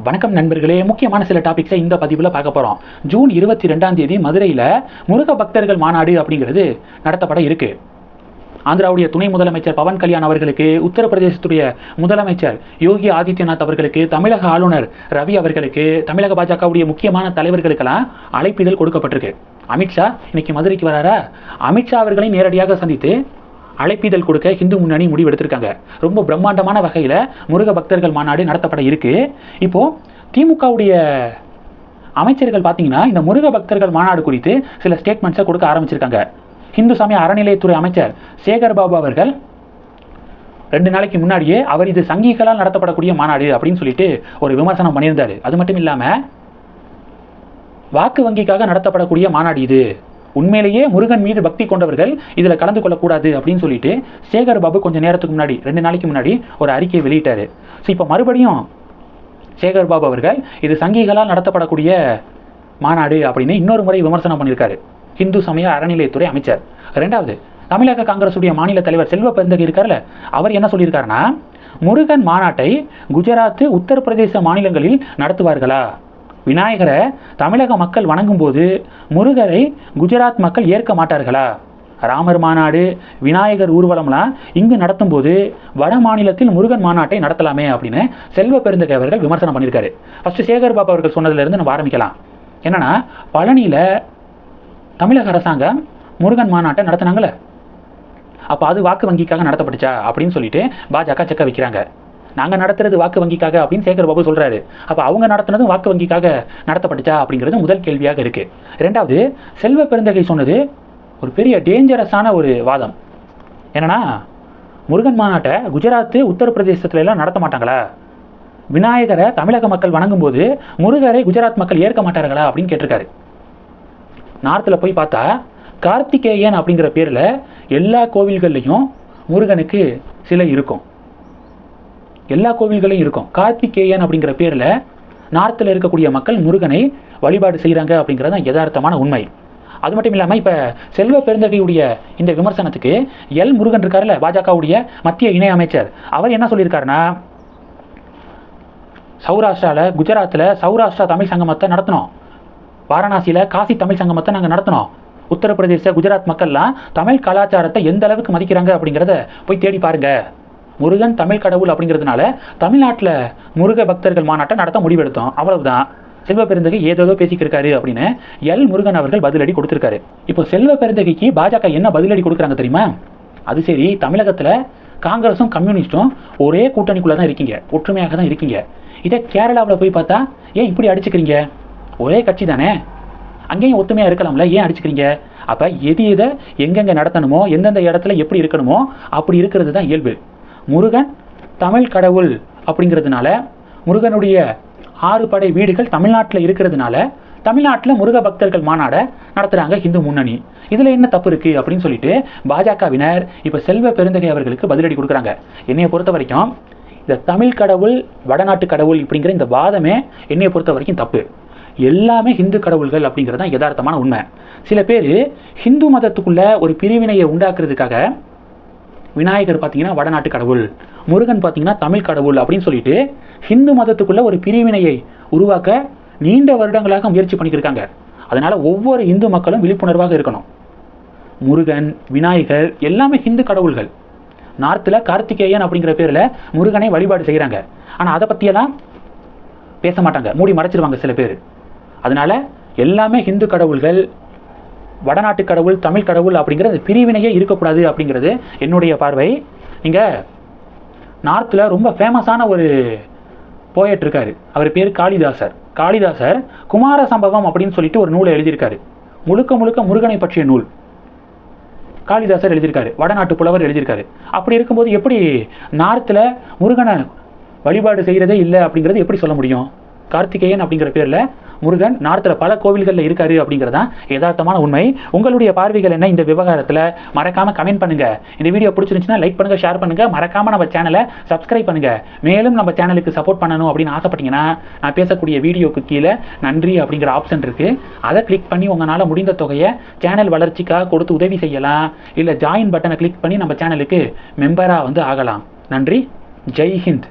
வணக்கம் நண்பர்களே, முக்கியமான சில டாபிக்ஸை இந்த பதிவில் பார்க்க போகிறோம். ஜூன் 22 மதுரையில் முருக பக்தர்கள் மாநாடு அப்படிங்கிறது நடத்தப்பட இருக்கு. ஆந்திராவுடைய துணை முதலமைச்சர் பவன் கல்யாண் அவர்களுக்கு, உத்தரப்பிரதேசத்துடைய முதலமைச்சர் யோகி ஆதித்யநாத் அவர்களுக்கு, தமிழக ஆளுநர் ரவி அவர்களுக்கு, தமிழக பாஜகவுடைய முக்கியமான தலைவர்களுக்கெல்லாம் அழைப்பிதழ் கொடுக்கப்பட்டிருக்கு. அமித்ஷா இன்னைக்கு மதுரைக்கு வராரா? அமித்ஷா அவர்களை நேரடியாக சந்தித்து அழைப்பிதழ் கொடுக்க இந்து முன்னணி முடிவு எடுத்திருக்காங்க. ரொம்ப பிரம்மாண்டமான வகையில் முருக பக்தர்கள் மாநாடு நடத்தப்பட இருக்கு. இப்போ திமுகவுடைய அமைச்சர்கள் பார்த்தீங்கன்னா இந்த முருக பக்தர்கள் மாநாடு குறித்து சில ஸ்டேட்மெண்ட்ஸை கொடுக்க ஆரம்பிச்சிருக்காங்க. இந்து சமய அறநிலையத்துறை அமைச்சர் சேகர் பாபு அவர்கள் 2 நாளைக்கு முன்னாடியே அவர் இது சங்கிகளால் நடத்தப்படக்கூடிய மாநாடு அப்படின்னு சொல்லிட்டு ஒரு விமர்சனம் பண்ணியிருந்தாரு. அது மட்டும் இல்லாமல் வாக்கு வங்கிக்காக நடத்தப்படக்கூடிய மாநாடு இது, உண்மையிலேயே முருகன் மீது பக்தி கொண்டவர்கள் இதில் கலந்து கொள்ளக்கூடாது அப்படின்னு சொல்லிட்டு சேகர் பாபு கொஞ்சம் நேரத்துக்கு முன்னாடி 2 நாளைக்கு முன்னாடி ஒரு அறிக்கையை வெளியிட்டாரு. ஸோ இப்போ மறுபடியும் சேகர் பாபு அவர்கள் இது சங்கிகளால் நடத்தப்படக்கூடிய மாநாடு அப்படின்னு இன்னொரு முறை விமர்சனம் பண்ணியிருக்காரு இந்து சமய அறநிலையத்துறை அமைச்சர். 2வது, தமிழக காங்கிரசுடைய மாநில தலைவர் செல்வ பெருந்தகை இருக்கார்ல, அவர் என்ன சொல்லியிருக்காருன்னா, முருகன் மாநாட்டை குஜராத், உத்தரப்பிரதேச மாநிலங்களில் நடத்துவார்களா? விநாயகரை தமிழக மக்கள் வணங்கும் போது முருகரை குஜராத் மக்கள் ஏற்க மாட்டார்களா? ராமர் மாநாடு, விநாயகர் ஊர்வலம்லாம் இங்கு நடத்தும் போது வட மாநிலத்தில் முருகன் மாநாட்டை நடத்தலாமே அப்படின்னு செல்வ பெருந்தகை அவர்கள் விமர்சனம் பண்ணியிருக்காரு. ஃபர்ஸ்ட் சேகர் பாபு அவர்கள் சொன்னதுலேருந்து நம்ம ஆரம்பிக்கலாம். என்னன்னா, பழனியில் தமிழக அரசாங்கம் முருகன் மாநாட்டை நடத்தினாங்களே, அப்போ அது வாக்கு வங்கிக்காக நடத்தப்பட்டுச்சா அப்படின்னு சொல்லிட்டு பாஜக செக்க வைக்கிறாங்க. நாங்கள் நடத்துறது வாக்கு வங்கிக்காக அப்படின்னு சேகர் பாபு சொல்கிறாரு. அப்போ அவங்க நடத்துனதும் வாக்கு வங்கிக்காக நடத்தப்பட்டுச்சா அப்படிங்கிறது முதல் கேள்வியாக இருக்குது. 2வது, செல்வ பெருந்தகை சொன்னது ஒரு பெரிய டேஞ்சரஸான ஒரு வாதம். என்னன்னா, முருகன் மாநாட்டை குஜராத், உத்தரப்பிரதேசத்துல எல்லாம் நடத்த மாட்டாங்களா? விநாயகரை தமிழக மக்கள் வணங்கும் போது முருகரை குஜராத் மக்கள் ஏற்க மாட்டார்களா அப்படின்னு கேட்டிருக்காரு. நார்த்தில் போய் பார்த்தா கார்த்திகேயன் அப்படிங்கிற பேரில் எல்லா கோவில்கள்லையும் முருகனுக்கு சிலை இருக்கும். எல்லா கோவில்களையும் இருக்கும். கார்த்திகேயன் அப்படிங்கிற பேரில் நார்த்தில் இருக்கக்கூடிய மக்கள் முருகனை வழிபாடு செய்கிறாங்க அப்படிங்கிறது தான் யதார்த்தமான உண்மை. அது மட்டும் இல்லாமல் இப்போ செல்வ பெருந்தகையுடைய இந்த விமர்சனத்துக்கு முருகன் இருக்கார்ல, பாஜகவுடைய மத்திய இணை அமைச்சர், அவர் என்ன சொல்லியிருக்காருன்னா, சௌராஷ்டிராவில், குஜராத்தில் சௌராஷ்டிரா தமிழ் சங்கமத்தை நடத்தினோம், வாரணாசியில் காசி தமிழ் சங்கமத்தை நாங்கள் நடத்தினோம், உத்தரப்பிரதேச குஜராத் மக்கள்லாம் தமிழ் கலாச்சாரத்தை எந்த அளவுக்கு மதிக்கிறாங்க அப்படிங்கிறத போய் தேடி பாருங்க. முருகன் தமிழ் கடவுள் அப்படிங்கிறதுனால தமிழ்நாட்டில் முருக பக்தர்கள் மாநாட்டை நடத்த முடிவெடுத்தோம், அவ்வளவுதான். செல்வ பெருந்தகை ஏதோ பேசிக்கிருக்காரு அப்படின்னு முருகன் அவர்கள் பதிலடி கொடுத்துருக்காரு. இப்போ செல்வ பெருந்தகைக்கு பாஜக என்ன பதிலடி கொடுக்குறாங்க தெரியுமா? அது சரி, தமிழகத்தில் காங்கிரஸும் கம்யூனிஸ்டும் ஒரே கூட்டணிக்குள்ளே தான் இருக்கீங்க, ஒற்றுமையாக தான் இருக்கீங்க. இதே கேரளாவில் போய் பார்த்தா ஏன் இப்படி அடிச்சுக்கிறீங்க? ஒரே கட்சி தானே, அங்கேயும் ஒத்துமையாக இருக்கலாம்ல, ஏன் அடிச்சுக்கிறீங்க? அப்போ எதை எங்கெங்கே நடத்தணுமோ, எந்தெந்த இடத்துல எப்படி இருக்கணுமோ அப்படி இருக்கிறது தான் இயல்பு. முருகன் தமிழ் கடவுள் அப்படிங்கிறதுனால, முருகனுடைய 6 படை வீடுகள் தமிழ்நாட்டில் இருக்கிறதுனால தமிழ்நாட்டில் முருக பக்தர்கள் மாநாடை நடத்துகிறாங்க இந்து முன்னணி. இதில் என்ன தப்பு இருக்குது அப்படின்னு சொல்லிட்டு பாஜகவினர் இப்போ செல்வ பெருந்தகை அவர்களுக்கு பதிலடி கொடுக்குறாங்க. என்னையை பொறுத்த வரைக்கும் இந்த தமிழ் கடவுள், வடநாட்டு கடவுள் இப்படிங்கிற இந்த வாதமே என்னையை பொறுத்த வரைக்கும் தப்பு. எல்லாமே ஹிந்து கடவுள்கள் அப்படிங்கிறது தான் யதார்த்தமான உண்மை. சில பேர் ஹிந்து மதத்துக்குள்ள ஒரு பிரிவினையை உண்டாக்குறதுக்காக விநாயகர் பார்த்தீங்கன்னா வடநாட்டு கடவுள், முருகன் பார்த்தீங்கன்னா தமிழ் கடவுள் அப்படின்னு சொல்லிட்டு ஹிந்து மதத்துக்குள்ள ஒரு பிரிவினையை உருவாக்க நீண்ட வருடங்களாக முயற்சி பண்ணிக்கிருக்காங்க. அதனால ஒவ்வொரு இந்து மக்களும் விழிப்புணர்வாக இருக்கணும். முருகன், விநாயகர் எல்லாமே ஹிந்து கடவுள்கள். நார்த்தில் கார்த்திகேயன் அப்படிங்கிற பேரில் முருகனை வழிபாடு செய்கிறாங்க. ஆனால் அதை பற்றியெல்லாம் பேச மாட்டாங்க, மூடி மறைச்சிருவாங்க சில பேர். அதனால எல்லாமே ஹிந்து கடவுள்கள், வடநாட்டு கடவுள், தமிழ் கடவுள் அப்படிங்கிற பிரிவினையே இருக்கக்கூடாது அப்படிங்கிறது என்னுடைய பார்வை. இங்கே நார்த்தில் ரொம்ப ஃபேமஸான ஒரு போயட் இருக்காரு, அவர் பேர் காளிதாசர். காளிதாசர் குமார சம்பவம் அப்படின்னு சொல்லிட்டு ஒரு நூலை எழுதியிருக்காரு. முழுக்க முழுக்க முருகனை பற்றிய நூல் காளிதாசர் எழுதியிருக்காரு, வடநாட்டு புலவர் எழுதியிருக்காரு. அப்படி இருக்கும்போது எப்படி நார்த்தில் முருகனை வழிபாடு செய்கிறதே இல்லை அப்படிங்கிறது எப்படி சொல்ல முடியும்? கார்த்திகேயன் அப்படிங்கிற பேரில் முருகன் நார்த்தில் பல கோவில்களில் இருக்காரு அப்படிங்கிறதான் யதார்த்தமான உண்மை. உங்களுடைய பார்வைகள் என்ன இந்த விவகாரத்தில்? மறக்காமல் கமெண்ட் பண்ணுங்கள். இந்த வீடியோ பிடிச்சிருந்துச்சுன்னா லைக் பண்ணுங்கள், ஷேர் பண்ணுங்கள். மறக்காமல் நம்ம சேனலை சப்ஸ்கிரைப் பண்ணுங்கள். மேலும் நம்ம சேனலுக்கு சப்போர்ட் பண்ணணும் அப்படின்னு ஆசைப்பட்டீங்கன்னா நான் பேசக்கூடிய வீடியோக்கு கீழே நன்றி அப்படிங்கிற ஆப்ஷன் இருக்குது, அதை கிளிக் பண்ணி உங்களால் முடிந்த தொகையை சேனல் வளர்ச்சிக்காக கொடுத்து உதவி செய்யலாம். இல்லை ஜாயின் பட்டனை கிளிக் பண்ணி நம்ம சேனலுக்கு மெம்பராக ஆகலாம். நன்றி. ஜெய் ஹிந்த்.